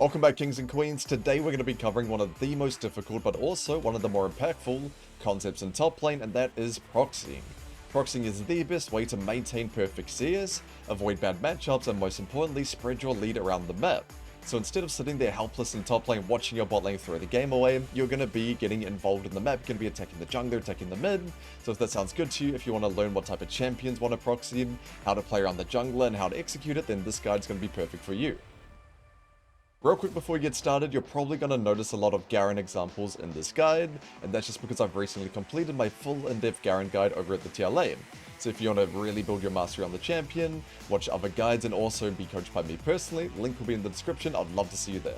Welcome back, Kings and Queens. Today we're going to be covering one of the most difficult but also one of the more impactful concepts in top lane, and that is proxying. Proxying is the best way to maintain perfect CS, avoid bad matchups, and most importantly spread your lead around the map. So instead of sitting there helpless in top lane watching your bot lane throw the game away, you're going to be getting involved in the map. You're going to be attacking the jungler, attacking the mid. So if that sounds good to you, if you want to learn what type of champions want to proxy, how to play around the jungler and how to execute it, then this guide's going to be perfect for you. Real quick before we get started, you're probably going to notice a lot of Garen examples in this guide, and that's just because I've recently completed my full in-depth Garen guide over at the tier lane. So if you want to really build your mastery on the champion, watch other guides, and also be coached by me personally, link will be in the description. I'd love to see you there.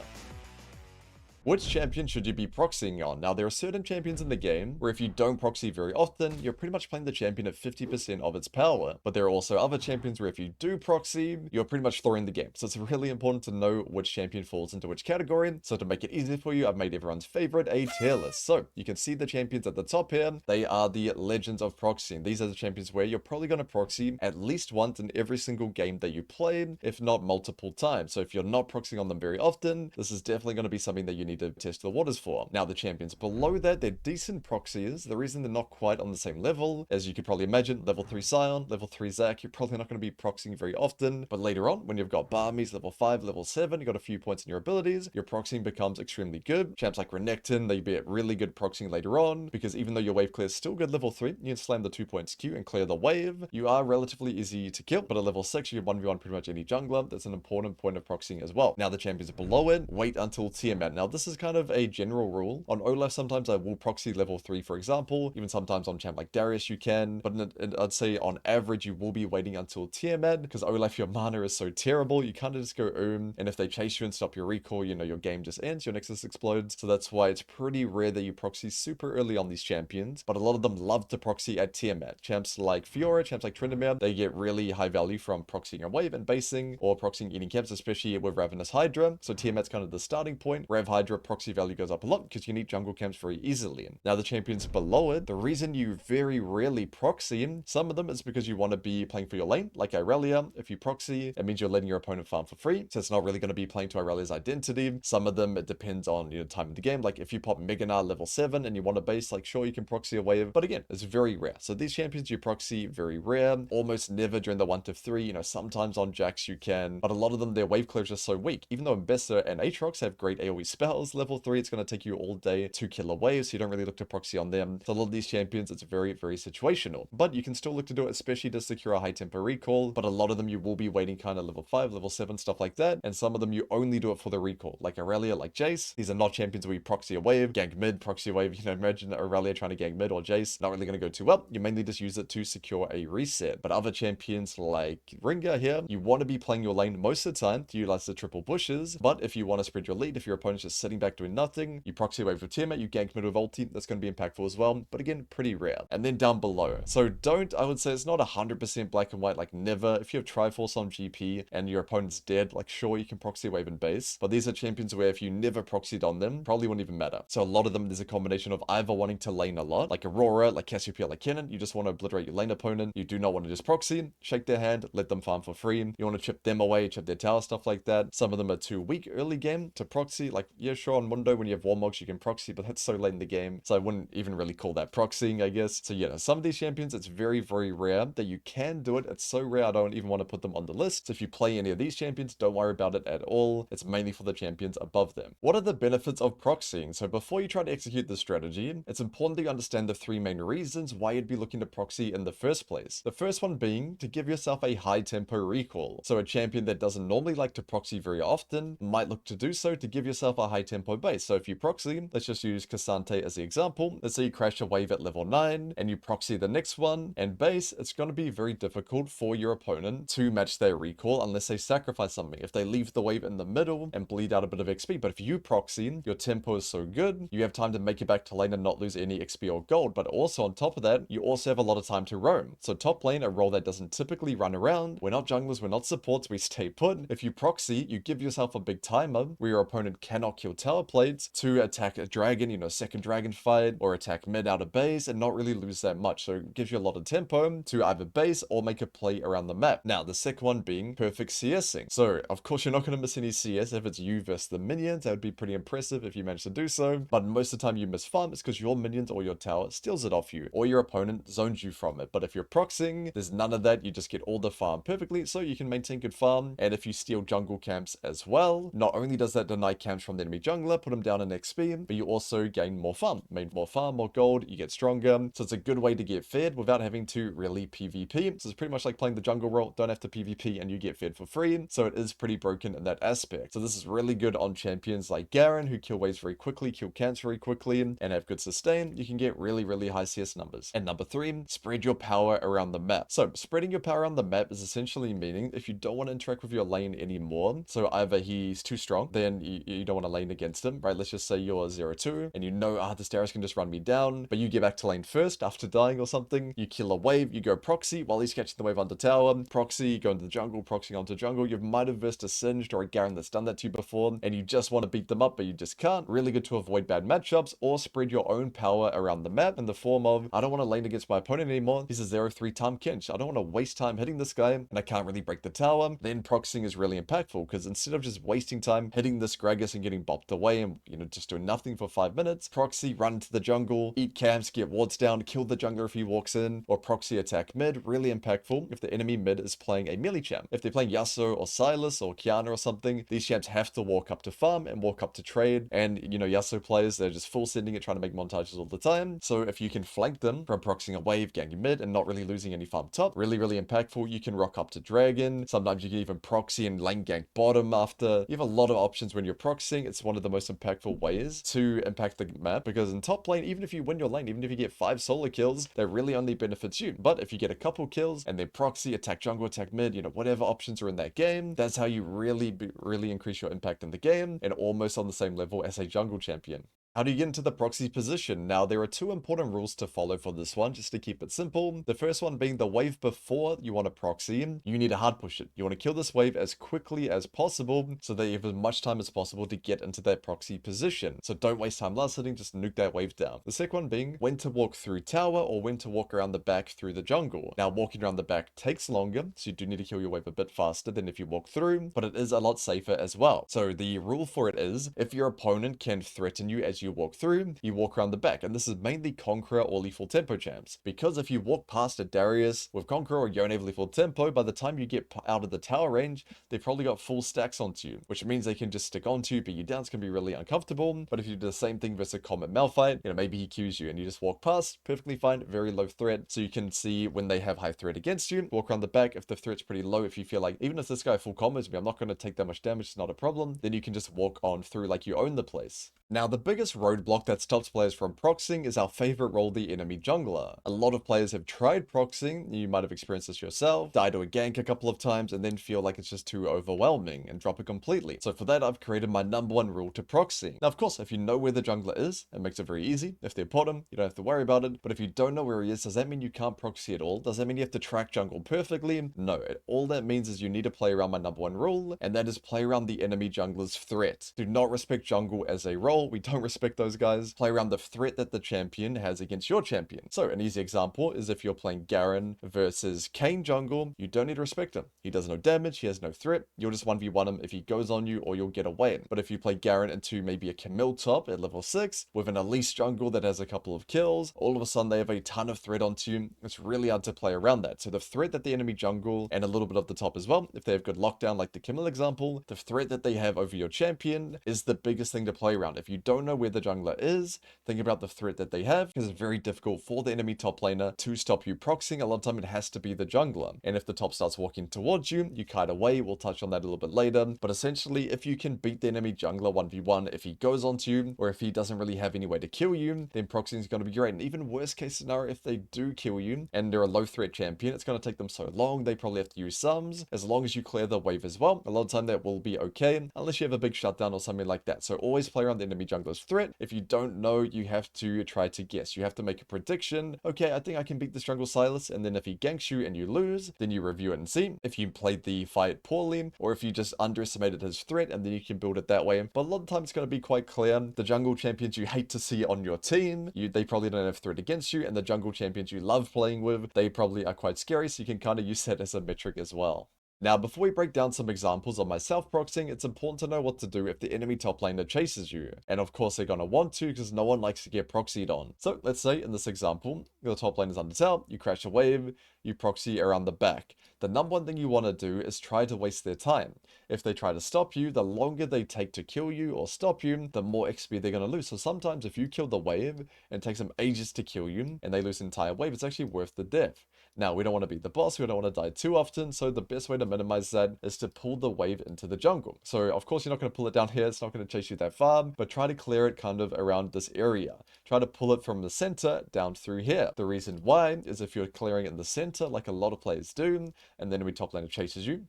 Which champion should you be proxying on? Now, there are certain champions in the game where if you don't proxy very often, you're pretty much playing the champion at 50% of its power. But there are also other champions where if you do proxy, you're pretty much throwing the game. So it's really important to know which champion falls into which category. So to make it easier for you, I've made everyone's favorite a tier list. So you can see the champions at the top here. They are the legends of proxying. These are the champions where you're probably going to proxy at least once in every single game that you play, if not multiple times. So if you're not proxying on them very often, this is definitely going to be something that you need to test the waters for. Now, the champions below that, they're decent proxiers. The reason they're not quite on the same level, as you could probably imagine, level 3 Sion, level 3 Zac, you're probably not going to be proxying very often. But later on, when you've got Barmies, level 5, level 7, you've got a few points in your abilities, your proxying becomes extremely good. Champs like Renekton, they be really good proxying later on, because even though your wave clear is still good level 3, you can slam the 2 points Q and clear the wave. You are relatively easy to kill, but at level 6, you can 1v1 pretty much any jungler. That's an important point of proxying as well. Now, the champions below it, wait until Tiamat. Now, this is kind of a general rule. On Olaf, sometimes I will proxy level 3, for example. Even sometimes on champ like Darius, you can. But I'd say on average, you will be waiting until Tiamat, because Olaf, your mana is so terrible. You kind of just go and if they chase you and stop your recall, you know, your game just ends, your Nexus explodes. So that's why it's pretty rare that you proxy super early on these champions. But a lot of them love to proxy at Tiamat. Champs like Fiora, champs like Tryndamere, they get really high value from proxying a wave and basing, or proxying eating camps, especially with Ravenous Hydra. So Tiamat's kind of the starting point. Rav Hydra proxy value goes up a lot because you need jungle camps very easily. Now, the champions below it, the reason you very rarely proxy some of them is because you want to be playing for your lane, like Irelia. If you proxy, it means you're letting your opponent farm for free, so it's not really going to be playing to Irelia's identity. Some of them, it depends on, you know, time of the game. Like if you pop Meganar level 7 and you want to base, like sure, you can proxy a wave, but again, it's very rare. So these champions you proxy very rare, almost never during the 1 to 3. You know, sometimes on Jax you can, but a lot of them, their wave clears are so weak. Even though Mbessa and Aatrox have great AoE spells, level 3, it's going to take you all day to kill a wave, so you don't really look to proxy on them. So a lot of these champions, it's very, very situational, but you can still look to do it, especially to secure a high tempo recall. But a lot of them you will be waiting kind of level 5, level 7, stuff like that, and some of them you only do it for the recall, like Aurelia, like Jace. These are not champions where you proxy a wave, gank mid, proxy a wave. You know, imagine Aurelia trying to gank mid or Jace, not really going to go too well. You mainly just use it to secure a reset. But other champions like Ringa here, you want to be playing your lane most of the time to utilize the triple bushes, but if you want to spread your lead, if your opponent's just sitting back doing nothing, you proxy a wave with Tiamat, you gank mid with ulti, that's going to be impactful as well, but again, pretty rare. And then down below, so I would say it's not 100% black and white, like never. If you have Triforce on GP and your opponent's dead, like sure, you can proxy wave and base, but these are champions where if you never proxied on them, probably wouldn't even matter. So a lot of them, there's a combination of either wanting to lane a lot, like Aurora, like Cassiopeia, like Kennen, you just want to obliterate your lane opponent, you do not want to just proxy, shake their hand, let them farm for free, you want to chip them away, chip their tower, stuff like that. Some of them are too weak early game to proxy, like yeah, sure, on Mundo when you have Warmogs you can proxy, but that's so late in the game, so I wouldn't even really call that proxying, I guess. So yeah, some of these champions, it's very, very rare that you can do it. It's so rare I don't even want to put them on the list. So if you play any of these champions, don't worry about it at all. It's mainly for the champions above them. What are the benefits of proxying? So before you try to execute this strategy, it's important that you understand the 3 main reasons why you'd be looking to proxy in the first place. The first one being to give yourself a high tempo recall. So a champion that doesn't normally like to proxy very often might look to do so to give yourself a high tempo base. So if you proxy, let's just use Cassante as the example. Let's say you crash a wave at level 9 and you proxy the next one and base, it's going to be very difficult for your opponent to match their recall unless they sacrifice something. If they leave the wave in the middle and bleed out a bit of XP, but if you proxy, your tempo is so good, you have time to make it back to lane and not lose any XP or gold. But also on top of that, you also have a lot of time to roam. So top lane, a role that doesn't typically run around. We're not junglers, we're not supports, we stay put. If you proxy, you give yourself a big timer where your opponent cannot kill your tower plates to attack a dragon, you know, second dragon fight, or attack mid out of base and not really lose that much. So it gives you a lot of tempo to either base or make a play around the map. Now, the second one being perfect CSing. So, of course, you're not going to miss any CS if it's you versus the minions. That would be pretty impressive if you manage to do so. But most of the time you miss farm, it's because your minions or your tower steals it off you, or your opponent zones you from it. But if you're proxying, there's none of that. You just get all the farm perfectly, so you can maintain good farm. And if you steal jungle camps as well, not only does that deny camps from the enemy jungler, put them down in XP, but you also gain more farm. More farm, more gold, you get stronger. So it's a good way to get fed without having to really PvP. So it's pretty much like playing the jungle role, don't have to PvP and you get fed for free. So it is pretty broken in that aspect. So this is really good on champions like Garen, who kill waves very quickly, kill camps very quickly, and have good sustain. You can get really, really high CS numbers. And number 3, spread your power around the map. So spreading your power around the map is essentially meaning if you don't want to interact with your lane anymore, so either he's too strong, then you don't want to lane against him, right? Let's just say you're 0-2 and you know, this Darius can just run me down, but you get back to lane first after dying or something, you kill a wave, you go proxy while he's catching the wave under tower, proxy, go into the jungle, proxy onto jungle. You might have versed a Singed or a Garen that's done that to you before, and you just want to beat them up, but you just can't. Really good to avoid bad matchups, or spread your own power around the map in the form of, I don't want to lane against my opponent anymore. He's a 0-3 time Kinch. I don't want to waste time hitting this guy, and I can't really break the tower. Then proxying is really impactful, because instead of just wasting time hitting this Gragas and getting bopped away and, you know, just doing nothing for 5 minutes, proxy, run to the jungle, eat camps, get wards down, kill the jungler if he walks in, or proxy attack mid. Really impactful if the enemy mid is playing a melee champ. If they're playing Yasuo or Sylas or Kiana or something, these champs have to walk up to farm and walk up to trade. And, you know, Yasuo players, they're just full sending it, trying to make montages all the time. So if you can flank them from proxying a wave, ganking mid, and not really losing any farm top, really, really impactful. You can rock up to dragon. Sometimes you can even proxy and lane gank bottom after. You have a lot of options when you're proxying. It's one of the most impactful ways to impact the map, because in top lane, even if you win your lane, even if you get 5 solo kills, that really only benefits you. But if you get a couple kills and then proxy, attack jungle, attack mid, you know, whatever options are in that game, that's how you really increase your impact in the game, and almost on the same level as a jungle champion. How do you get into the proxy position? Now, there are 2 important rules to follow for this one, just to keep it simple. The first one being the wave before you want to proxy, you need to hard push it. You want to kill this wave as quickly as possible, so that you have as much time as possible to get into that proxy position. So don't waste time last hitting, just nuke that wave down. The second one being when to walk through tower or when to walk around the back through the jungle. Now, walking around the back takes longer, so you do need to kill your wave a bit faster than if you walk through, but it is a lot safer as well. So the rule for it is, if your opponent can threaten you as you walk through, you walk around the back, and this is mainly Conqueror or Lethal Tempo champs, because if you walk past a Darius with Conqueror or Yone of Lethal Tempo, by the time you get out of the tower range, they've probably got full stacks onto you, which means they can just stick onto you, beat you down. It's gonna be really uncomfortable. But if you do the same thing versus a Comet Malphite, you know, maybe he Qs you and you just walk past, perfectly fine, very low threat, so you can see when they have high threat against you, walk around the back. If the threat's pretty low, if you feel like, even if this guy full combos me, I'm not going to take that much damage, it's not a problem, then you can just walk on through like you own the place. Now, the biggest roadblock that stops players from proxying is our favorite role, the enemy jungler. A lot of players have tried proxying, you might have experienced this yourself, die to a gank a couple of times, and then feel like it's just too overwhelming and drop it completely. So for that, I've created my #1 rule to proxying. Now, of course, if you know where the jungler is, it makes it very easy. If they're bottom, you don't have to worry about it. But if you don't know where he is, does that mean you can't proxy at all? Does that mean you have to track jungle perfectly? No, all that means is you need to play around my #1 rule, and that is play around the enemy jungler's threat. Do not respect jungle as a role. We don't respect those guys. Play around the threat that the champion has against your champion. So an easy example is if you're playing Garen versus Kayn jungle, you don't need to respect him. He does no damage, he has no threat. You'll just 1v1 him if he goes on you, or you'll get away. But if you play Garen into maybe a Camille top at level 6 with an Elise jungle that has a couple of kills, all of a sudden they have a ton of threat onto you. It's really hard to play around that. So the threat that the enemy jungle, and a little bit of the top as well, if they have good lockdown like the Camille example, the threat that they have over your champion is the biggest thing to play around. If you don't know where the jungler is, think about the threat that they have, because it's very difficult for the enemy top laner to stop you proxying. A lot of time it has to be the jungler. And if the top starts walking towards you, you kite away. We'll touch on that a little bit later. But essentially, if you can beat the enemy jungler 1v1, if he goes onto you, or if he doesn't really have any way to kill you, then proxying is going to be great. And even worst case scenario, if they do kill you and they're a low threat champion, it's going to take them so long, they probably have to use sums. As long as you clear the wave as well, a lot of time that will be okay, unless you have a big shutdown or something like that. So always play around the enemy jungler's threat. If you don't know, you have to try to guess. You have to make a prediction. Okay, I think I can beat this jungle Silas, and then if he ganks you and you lose, then you review it and see if you played the fight poorly, or if you just underestimated his threat, and then you can build it that way. But a lot of times it's going to be quite clear. The jungle champions you hate to see on your team, they probably don't have threat against you, and the jungle champions you love playing with, they probably are quite scary, so you can kind of use that as a metric as well. Now, before we break down some examples of myself proxying, it's important to know what to do if the enemy top laner chases you. And of course, they're going to want to, because no one likes to get proxied on. So let's say in this example, your top lane is under tower, you crash a wave, you proxy around the back. The number one thing you want to do is try to waste their time. If they try to stop you, the longer they take to kill you or stop you, the more XP they're going to lose. So sometimes if you kill the wave and it takes them ages to kill you, and they lose the entire wave, it's actually worth the death. Now, we don't want to be the boss, we don't want to die too often, so the best way to minimize that is to pull the wave into the jungle. So, of course, you're not going to pull it down here, it's not going to chase you that far, but try to clear it kind of around this area. Try to pull it from the center down through here. The reason why is if you're clearing it in the center, like a lot of players do, and then when top laner chases you,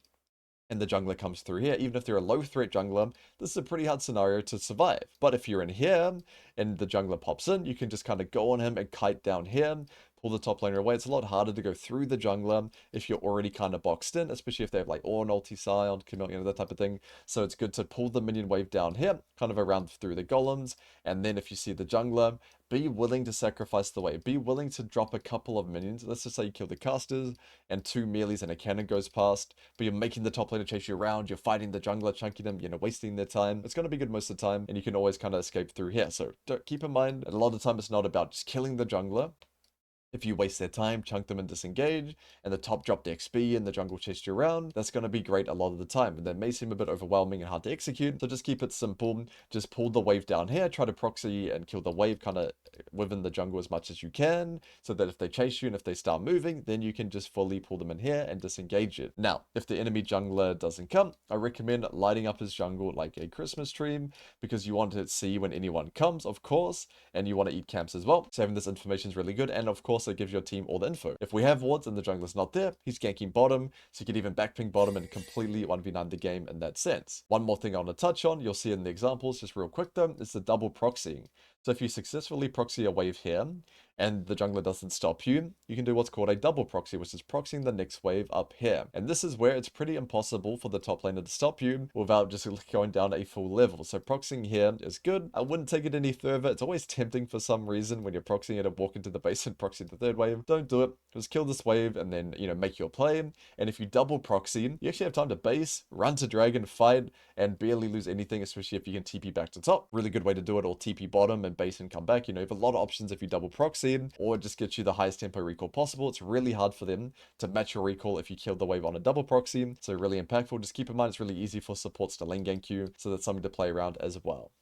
and the jungler comes through here, even if they're a low threat jungler, this is a pretty hard scenario to survive. But if you're in here, and the jungler pops in, you can just kind of go on him and kite down here, pull the top laner away. It's a lot harder to go through the jungler if you're already kind of boxed in, especially if they have like Ornn ulti Sion, that type of thing. So it's good to pull the minion wave down here, kind of around through the golems, and then if you see the jungler, be willing to sacrifice the wave. Be willing to drop a couple of minions. Let's just say you kill the casters, and 2 melees and a cannon goes past, but you're making the top laner chase you around, you're fighting the jungler, chunking them, wasting their time. It's going to be good most of the time, and you can always kind of escape through here. So keep in mind, a lot of the time it's not about just killing the jungler. If you waste their time, chunk them and disengage, and the top drop the XP and the jungle chased you around, that's going to be great a lot of the time. And that may seem a bit overwhelming and hard to execute, so just keep it simple. Just pull the wave down here, try to proxy and kill the wave kind of within the jungle as much as you can, so that if they chase you and if they start moving, then you can just fully pull them in here and disengage it. Now, if the enemy jungler doesn't come, I recommend lighting up his jungle like a Christmas tree, because you want to see when anyone comes, of course, and you want to eat camps as well. So having this information is really good, and of course, it gives your team all the info. If we have wards and the jungler's not there, he's ganking bottom, so you can even backping bottom and completely 1v9 the game in that sense. One more thing I want to touch on, you'll see in the examples, just real quick though, is the double proxying. So if you successfully proxy a wave here, and the jungler doesn't stop you, you can do what's called a double proxy, which is proxying the next wave up here. And this is where it's pretty impossible for the top laner to stop you without just going down a full level. So proxying here is good. I wouldn't take it any further. It's always tempting for some reason when you're proxying it to walk into the base and proxy the third wave. Don't do it. Just kill this wave and then, make your play. And if you double proxy, you actually have time to base, run to dragon, fight, and barely lose anything, especially if you can TP back to top. Really good way to do it, or TP bottom and base and come back. You have a lot of options if you double proxy, or it just gets you the highest tempo recall possible. It's really hard for them to match your recall if you kill the wave on a double proxy, so really impactful. Just keep in mind it's really easy for supports to lane gank you, so that's something to play around as well.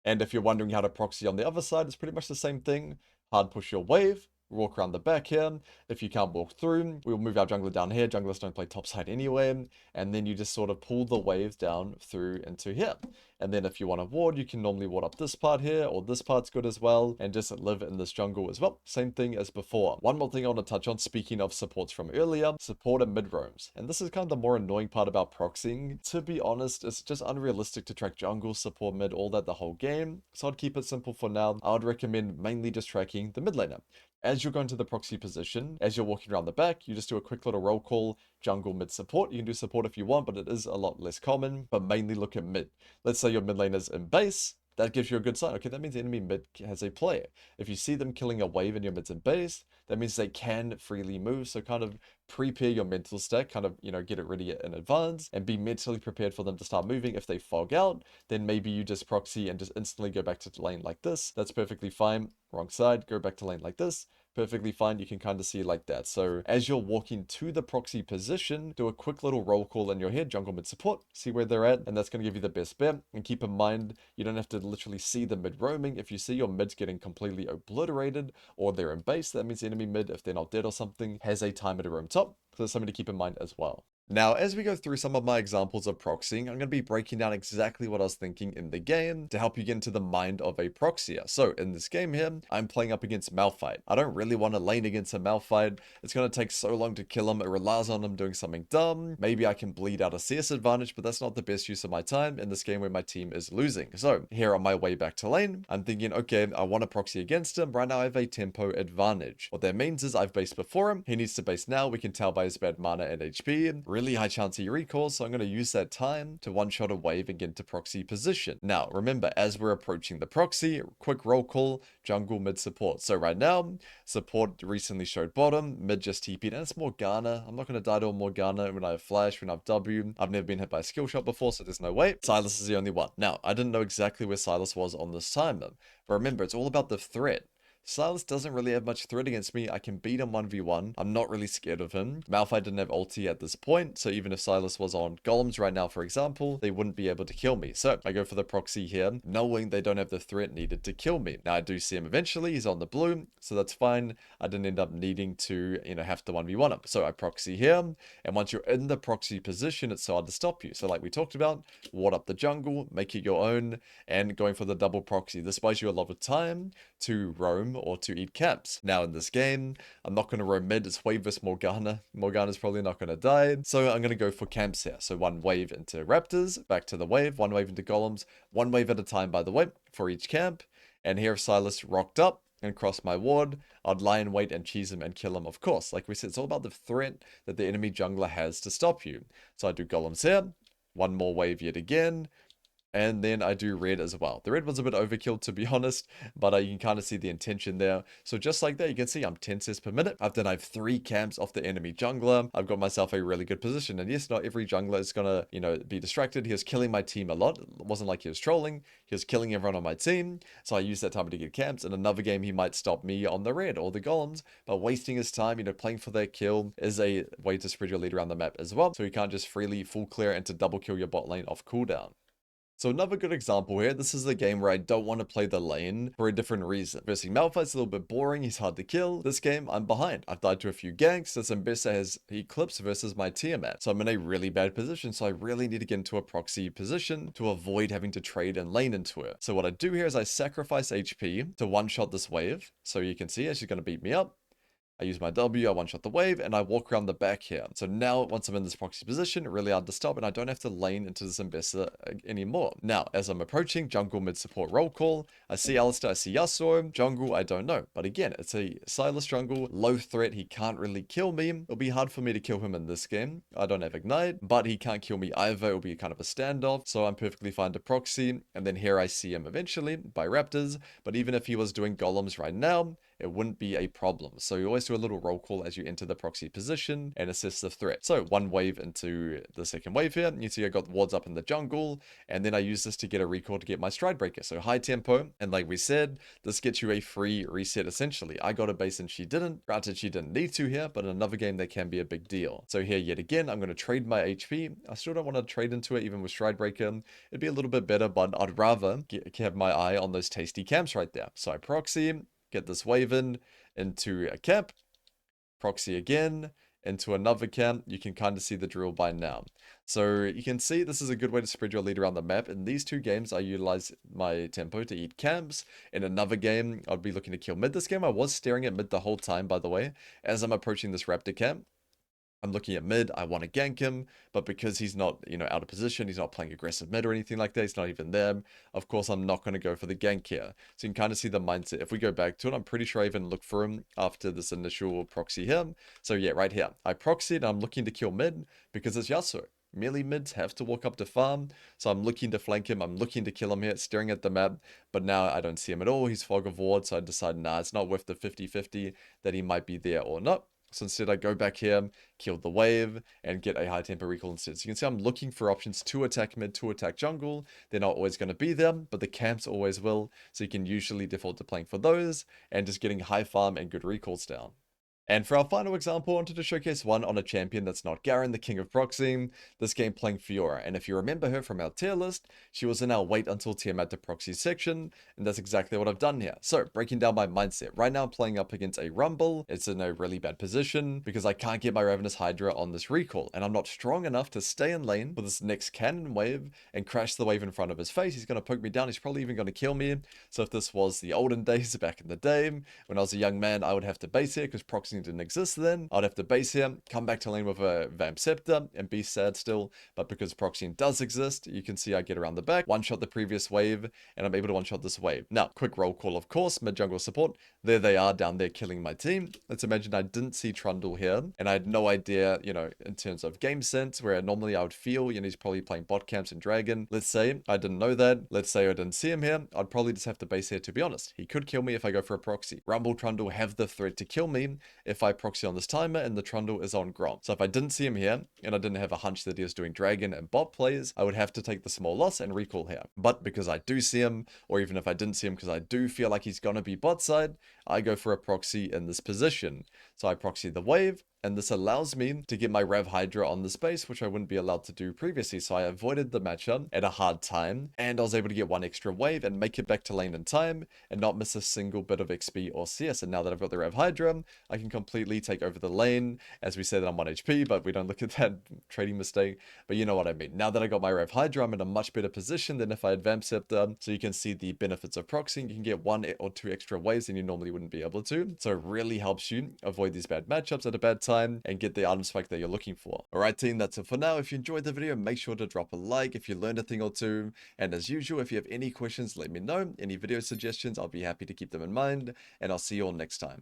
And if you're wondering how to proxy on the other side, it's pretty much the same thing. Hard push your wave, walk around the back here. If you can't walk through, we'll move our jungler down here. Junglers don't play topside anyway. And then you just sort of pull the waves down through into here. And then if you want to ward, you can normally ward up this part here, or this part's good as well, and just live in this jungle as well. Same thing as before. One more thing I want to touch on, speaking of supports from earlier, support and mid roams. And this is kind of the more annoying part about proxying. To be honest, it's just unrealistic to track jungle, support, mid, all that the whole game. So I'd keep it simple for now. I would recommend mainly just tracking the mid laner. As you're going to the proxy position, as you're walking around the back, you just do a quick little roll call, jungle, mid, support. You can do support if you want, but it is a lot less common, but mainly look at mid. Let's say your mid laner's in base, that gives you a good sign. Okay, that means the enemy mid has a player. If you see them killing a wave in your mid's in base, that means they can freely move. So kind of prepare your mental stack, kind of, get it ready in advance and be mentally prepared for them to start moving. If they fog out, then maybe you just proxy and just instantly go back to the lane like this. That's perfectly fine. Wrong side, go back to lane like this. Perfectly fine. You can kind of see like that. So as you're walking to the proxy position, do a quick little roll call in your head, jungle mid support, see where they're at, and that's going to give you the best bet. And keep in mind, you don't have to literally see the mid roaming. If you see your mids getting completely obliterated or they're in base, that means the enemy mid, if they're not dead or something, has a timer to roam top. So that's something to keep in mind as well. Now, as we go through some of my examples of proxying, I'm going to be breaking down exactly what I was thinking in the game to help you get into the mind of a proxyer. So, in this game here, I'm playing up against Malphite. I don't really want to lane against a Malphite. It's going to take so long to kill him. It relies on him doing something dumb. Maybe I can bleed out a CS advantage, but that's not the best use of my time in this game where my team is losing. So, here on my way back to lane, I'm thinking, okay, I want to proxy against him. Right now, I have a tempo advantage. What that means is I've based before him. He needs to base now. We can tell by his bad mana and HP. Really high chance he recalls, so I'm going to use that time to one-shot a wave and get into proxy position. Now, remember, as we're approaching the proxy, quick roll call, jungle, mid support. So right now, support recently showed bottom, mid just TP'd, and it's Morgana. I'm not going to die to a Morgana when I have flash, when I have W. I've never been hit by a skill shot before, so there's no way. Sylas is the only one. Now, I didn't know exactly where Sylas was on this timer, but remember, it's all about the threat. Sylas doesn't really have much threat against me. I can beat him 1v1. I'm not really scared of him. Malphite didn't have ulti at this point, so even if Sylas was on golems right now, for example, they wouldn't be able to kill me. So I go for the proxy here, knowing they don't have the threat needed to kill me. Now I do see him eventually. He's on the blue, so that's fine. I didn't end up needing to, have to 1v1 him. So I proxy here, and once you're in the proxy position, it's so hard to stop you. So like we talked about, ward up the jungle, make it your own, and going for the double proxy. This buys you a lot of time to roam or to eat camps. Now in this game, I'm not going to roam mid, it's wave versus Morgana. Morgana's probably not going to die, so I'm going to go for camps here. So one wave into Raptors, back to the wave, one wave into Golems, one wave at a time by the way, for each camp. And here if Sylas rocked up and crossed my ward, I'd lie in wait and cheese him and kill him, of course. Like we said, it's all about the threat that the enemy jungler has to stop you. So I do Golems here, one more wave yet again, and then I do red as well. The red was a bit overkill to be honest, but you can kind of see the intention there. So just like that, you can see I'm 10 cents per minute. I've 3 camps off the enemy jungler. I've got myself a really good position. And yes, not every jungler is gonna, be distracted. He was killing my team a lot. It wasn't like he was trolling. He was killing everyone on my team. So I used that time to get camps. In another game, he might stop me on the red or the golems, but wasting his time, playing for that kill is a way to spread your lead around the map as well. So you can't just freely full clear and to double kill your bot lane off cooldown. So another good example here, this is a game where I don't want to play the lane for a different reason. Versing Malphite's a little bit boring, he's hard to kill. This game, I'm behind. I've died to a few ganks, this Mbessa has Eclipse versus my Tiamat. So I'm in a really bad position, so I really need to get into a proxy position to avoid having to trade and lane into it. So what I do here is I sacrifice HP to one-shot this wave. So you can see she's going to beat me up. I use my W, I one-shot the wave, and I walk around the back here. So now, once I'm in this proxy position, really hard to stop, and I don't have to lane into this Mbessa anymore. Now, as I'm approaching jungle mid-support roll call, I see Alistar, I see Yasuo. Jungle, I don't know. But again, it's a Sylas jungle, low threat, he can't really kill me. It'll be hard for me to kill him in this game. I don't have Ignite, but he can't kill me either. It'll be kind of a standoff, so I'm perfectly fine to proxy. And then here I see him eventually by Raptors, but even if he was doing golems right now, it wouldn't be a problem. So you always do a little roll call as you enter the proxy position and assess the threat. So one wave into the second wave here. You see I got wards up in the jungle, and then I use this to get a recall to get my stride breaker. So high tempo, and like we said, this gets you a free reset essentially. I got a base and she didn't. Granted, she didn't need to here, but in another game that can be a big deal. So here yet again, I'm going to trade my HP. I still don't want to trade into it even with stride breaker. It'd be a little bit better, but I'd rather have my eye on those tasty camps right there. So I proxy, get this wave into a camp, proxy again, into another camp. You can kind of see the drill by now. So you can see this is a good way to spread your lead around the map. In these 2 games, I utilize my tempo to eat camps. In another game, I'd be looking to kill mid. This game, I was staring at mid the whole time, by the way, as I'm approaching this raptor camp. I'm looking at mid, I want to gank him, but because he's not, out of position, he's not playing aggressive mid or anything like that, he's not even there, of course I'm not going to go for the gank here. So you can kind of see the mindset. If we go back to it, I'm pretty sure I even looked for him after this initial proxy here. So yeah, right here, I proxied, and I'm looking to kill mid because it's Yasuo. Melee mids have to walk up to farm, so I'm looking to flank him, I'm looking to kill him here, staring at the map, but now I don't see him at all, he's fog of ward, so I decide, nah, it's not worth the 50-50 that he might be there or not. So instead I go back here, kill the wave, and get a high tempo recall instead. So you can see I'm looking for options to attack mid, to attack jungle. They're not always going to be there, but the camps always will. So you can usually default to playing for those, and just getting high farm and good recalls down. And for our final example, I wanted to showcase one on a champion that's not Garen, the king of proxying, this game playing Fiora. And if you remember her from our tier list, she was in our wait until Tiamat to proxy section, and that's exactly what I've done here. So, breaking down my mindset. Right now I'm playing up against a Rumble. It's in a really bad position because I can't get my Ravenous Hydra on this recall, and I'm not strong enough to stay in lane for this next cannon wave and crash the wave in front of his face. He's going to poke me down. He's probably even going to kill me. So if this was the olden days back in the day, when I was a young man, I would have to base here because proxying didn't exist then. I'd have to base here, come back to lane with a Vamp Scepter, and be sad still. But because proxying does exist, you can see I get around the back, one-shot the previous wave, and I'm able to one-shot this wave. Now, quick roll call, of course, mid-jungle support. There they are down there killing my team. Let's imagine I didn't see Trundle here, and I had no idea, you know, in terms of game sense, where normally I would feel, you know, he's probably playing bot camps and Dragon. Let's say I didn't know that. Let's say I didn't see him here. I'd probably just have to base here, to be honest. He could kill me if I go for a proxy. Rumble Trundle have the threat to kill me if I proxy on this timer and the Trundle is on Grom. So if I didn't see him here, and I didn't have a hunch that he was doing Dragon and bot plays, I would have to take the small loss and recall here. But because I do see him, or even if I didn't see him because I do feel like he's gonna be bot side, I go for a proxy in this position. So I proxy the wave, and this allows me to get my Rev Hydra on the space, which I wouldn't be allowed to do previously. So I avoided the matchup at a hard time, and I was able to get one extra wave and make it back to lane in time, and not miss a single bit of XP or CS. And now that I've got the Rev Hydra, I can completely take over the lane. As we said, I'm 1 HP, but we don't look at that trading mistake. But you know what I mean. Now that I got my Rev Hydra, I'm in a much better position than if I had Vamp Scepter. So you can see the benefits of proxying. You can get 1 or 2 extra waves than you normally wouldn't be able to. So it really helps you avoid these bad matchups at a bad time and get the item spike that you're looking for. Alright team, that's it for now. If you enjoyed the video, make sure to drop a like if you learned a thing or two. And as usual, if you have any questions, let me know. Any video suggestions, I'll be happy to keep them in mind. And I'll see you all next time.